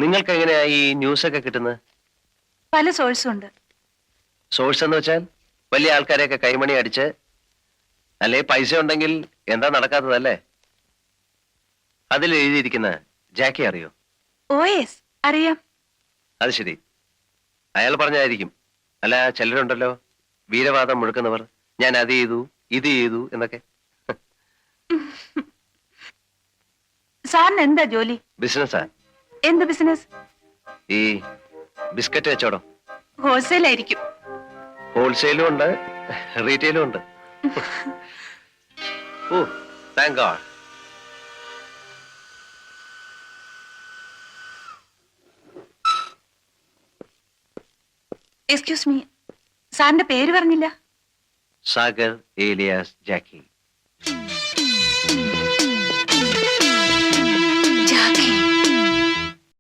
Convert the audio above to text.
നിങ്ങൾക്ക് എങ്ങനെയാ ഈ ന്യൂസ് ഒക്കെ കിട്ടുന്നത്? പല സോഴ്സും ഉണ്ട്. സോഴ്സ് എന്ന് വെച്ചാൽ വലിയ ആൾക്കാരെയൊക്കെ കൈമണി അടിച്ച്, അല്ലെ പൈസ ഉണ്ടെങ്കിൽ എന്താ നടക്കാത്തതല്ലേ? അതിൽ എഴുതിയിരിക്കുന്ന ജാക്കി അറിയോ? ഓയേസ് അറിയാം. അത് ശരി, അയാൾ പറഞ്ഞായിരിക്കും. അല്ല, ചിലരുണ്ടല്ലോ വീരവാദം മുഴക്കുന്നവർ, ഞാൻ അത് ചെയ്തു ഇത് ചെയ്തു എന്നൊക്കെ. സാറിന് എന്താ ജോലി? ബിസിനസ്സാ. എന്ത് ബിസിനസ്? ഈ ബിസ്ക്കറ്റ് കച്ചവടം. ഹോൾസെയിൽ ആയിരിക്കും. ഹോൾസെയിലും ഉണ്ട്, റീറ്റെയിലും ഉണ്ട്. ഓ, താങ്ക് ഗോഡ്. എക്സ്ക്യൂസ് മീ, സാറിന്റെ പേര് പറഞ്ഞില്ല. സാഗർ ഏലിയാസ് ജാക്കി.